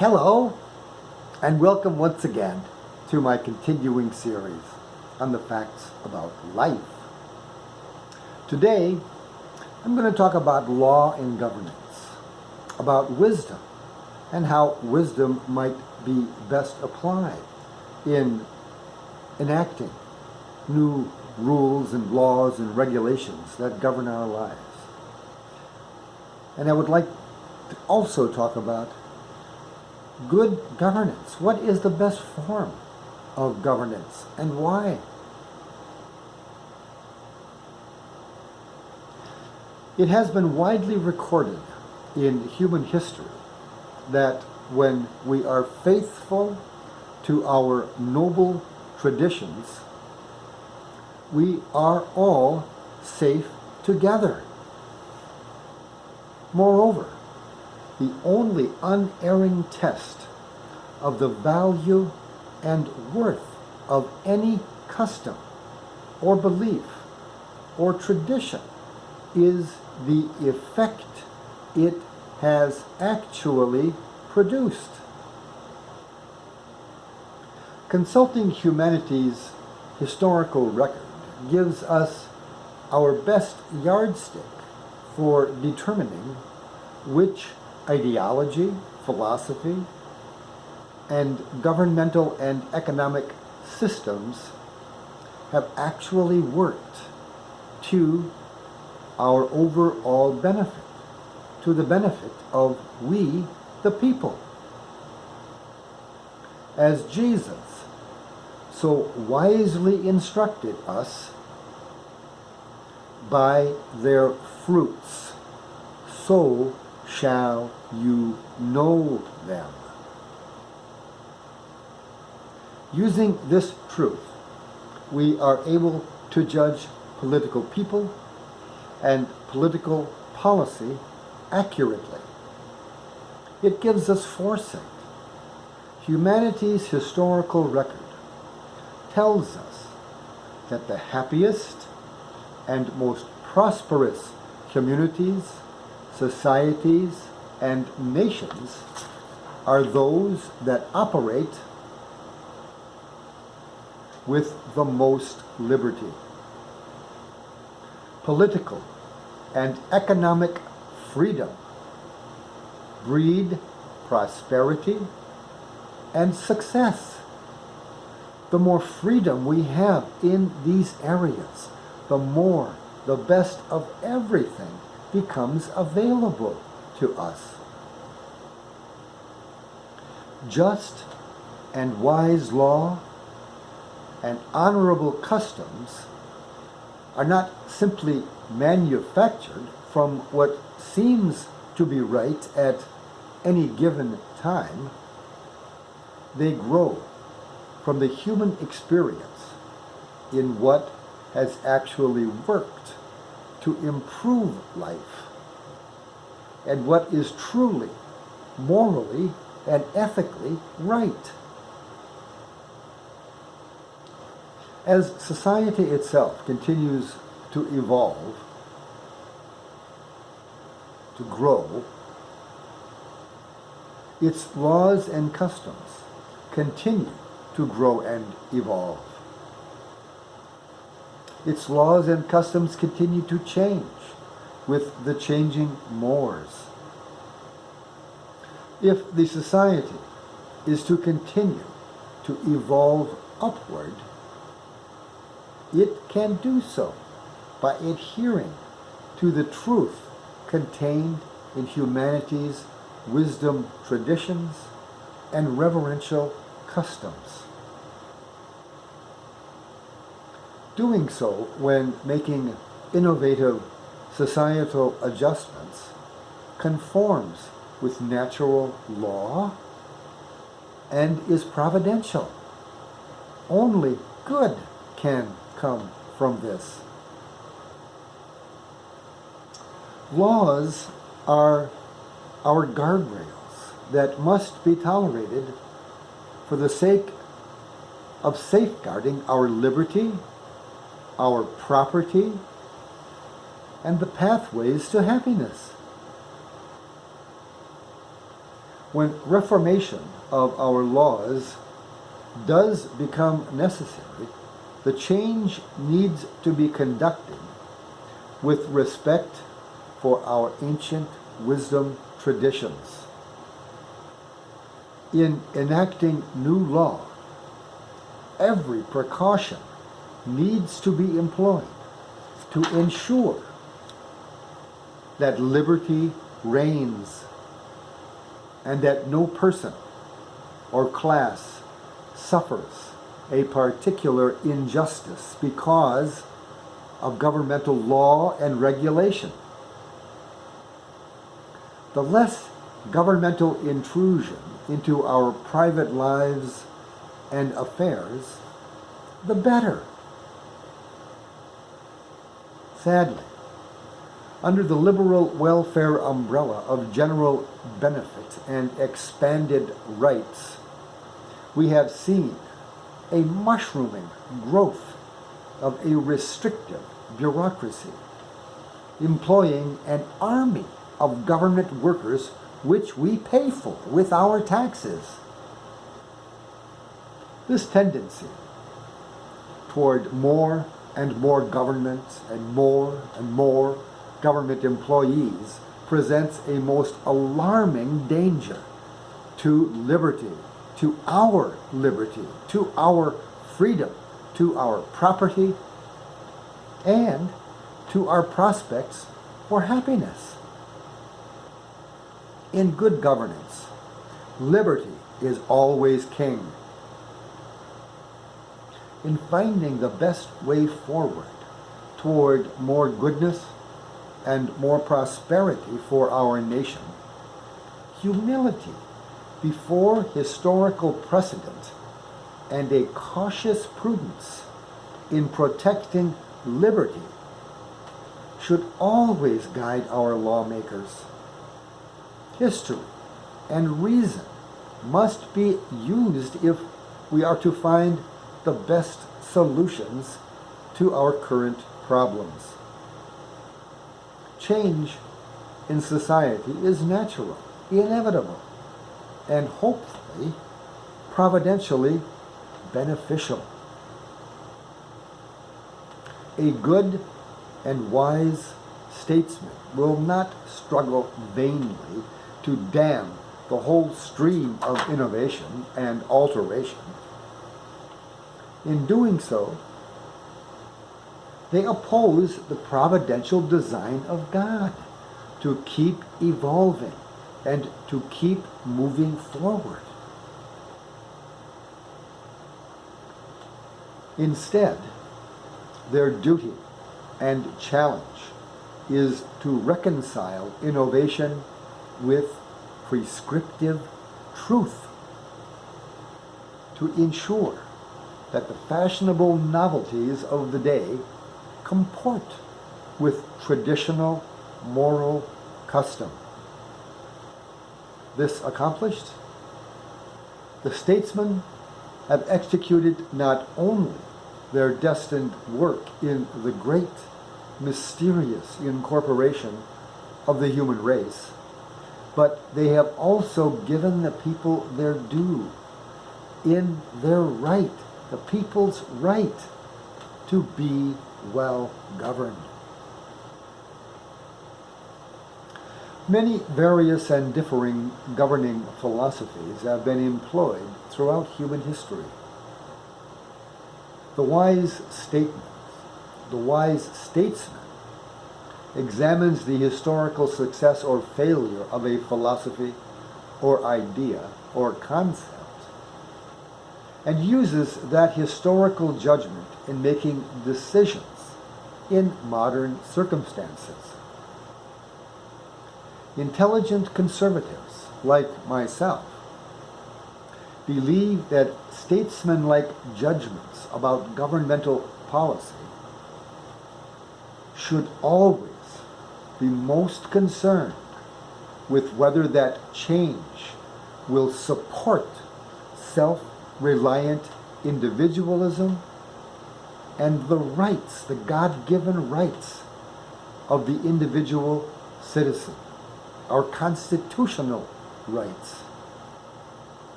Hello, and welcome once again to my continuing series on the facts about life. Today, I'm going to talk about law and governance, about wisdom, and how wisdom might be best applied in enacting new rules and laws and regulations that govern our lives. And I would like to also talk about good governance. What is the best form of governance and why? It has been widely recorded in human history that when we are faithful to our noble traditions, we are all safe together. Moreover, the only unerring test of the value and worth of any custom or belief or tradition is the effect it has actually produced. Consulting humanity's historical record gives us our best yardstick for determining which ideology, philosophy, and governmental and economic systems have actually worked to our overall benefit, to the benefit of we, the people. As Jesus so wisely instructed us, by their fruits, so shall you know them. Using this truth, we are able to judge political people and political policy accurately. It gives us foresight. Humanity's historical record tells us that the happiest and most prosperous communities, societies, and nations are those that operate with the most liberty. Political and economic freedom breed prosperity and success. The more freedom we have in these areas, the more the best of everything becomes available to us. Just and wise law and honorable customs are not simply manufactured from what seems to be right at any given time. They grow from the human experience in what has actually worked to improve life and what is truly morally and ethically right. As society itself continues to evolve, to grow, its laws and customs continue to grow and evolve. Its laws and customs continue to change with the changing mores. If the society is to continue to evolve upward, it can do so by adhering to the truth contained in humanity's wisdom traditions and reverential customs. Doing so when making innovative societal adjustments conforms with natural law and is providential. Only good can come from this. Laws are our guardrails that must be tolerated for the sake of safeguarding our liberty, our property, and the pathways to happiness. When reformation of our laws does become necessary, the change needs to be conducted with respect for our ancient wisdom traditions. In enacting new law, every precaution needs to be employed to ensure that liberty reigns and that no person or class suffers a particular injustice because of governmental law and regulation. The less governmental intrusion into our private lives and affairs, the better. Sadly, under the liberal welfare umbrella of general benefit and expanded rights, we have seen a mushrooming growth of a restrictive bureaucracy, employing an army of government workers which we pay for with our taxes. This tendency toward more and more government and more government employees presents a most alarming danger to liberty, to our freedom, to our property, and to our prospects for happiness. In good governance, liberty is always king. In finding the best way forward toward more goodness and more prosperity for our nation, humility before historical precedent and a cautious prudence in protecting liberty should always guide our lawmakers. History and reason must be used if we are to find the best solutions to our current problems. Change in society is natural, inevitable, and hopefully providentially beneficial. A good and wise statesman will not struggle vainly to dam the whole stream of innovation and alteration. In doing so, they oppose the providential design of God to keep evolving and to keep moving forward. Instead, their duty and challenge is to reconcile innovation with prescriptive truth, to ensure that the fashionable novelties of the day comport with traditional moral custom. This accomplished, the statesmen have executed not only their destined work in the great, mysterious incorporation of the human race, but they have also given the people their due in their right, the people's right to be well governed. Many various and differing governing philosophies have been employed throughout human history. The wise statesman examines the historical success or failure of a philosophy or idea or concept and uses that historical judgment in making decisions in modern circumstances. Intelligent conservatives, like myself, believe that statesmanlike judgments about governmental policy should always be most concerned with whether that change will support self-reliant individualism and the rights, the God-given rights of the individual citizen, our constitutional rights.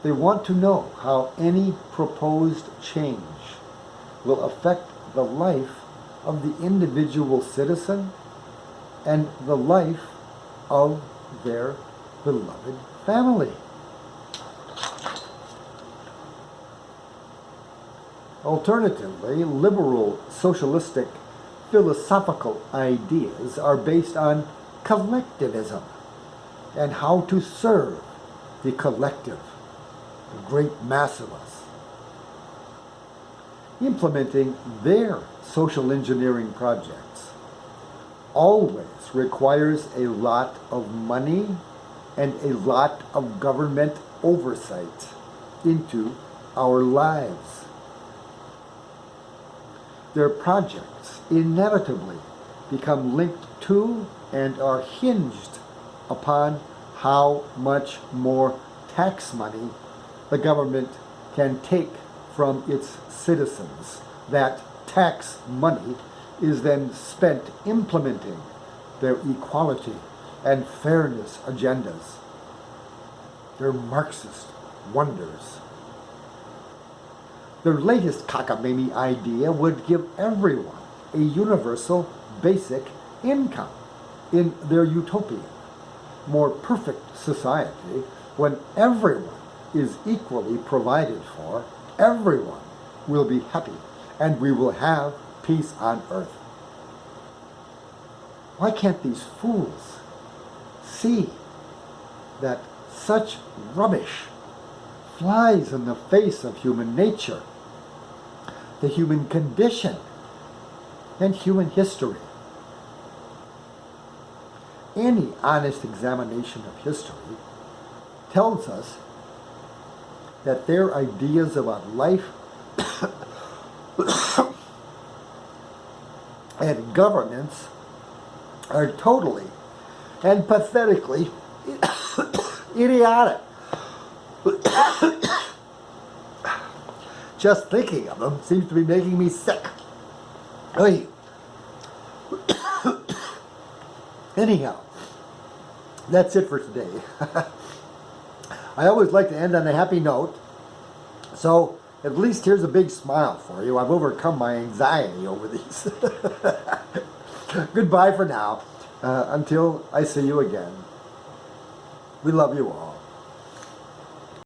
They want to know how any proposed change will affect the life of the individual citizen and the life of their beloved family. Alternatively, liberal socialistic philosophical ideas are based on collectivism and how to serve the collective, the great mass of us. Implementing their social engineering projects always requires a lot of money and a lot of government oversight into our lives. Their projects inevitably become linked to and are hinged upon how much more tax money the government can take from its citizens. That tax money is then spent implementing their equality and fairness agendas, their Marxist wonders. Their latest cockamamie idea would give everyone a universal basic income in their utopian, more perfect society when everyone is equally provided for, everyone will be happy, and we will have peace on earth. Why can't these fools see that such rubbish flies in the face of human nature, the human condition, and human history? Any honest examination of history tells us that their ideas about life and governance are totally and pathetically idiotic. Just thinking of them seems to be making me sick. Oy. Anyhow, that's it for today. I always like to end on a happy note, so at least here's a big smile for you. I've overcome my anxiety over these. Goodbye for now, until I see you again. We love you all.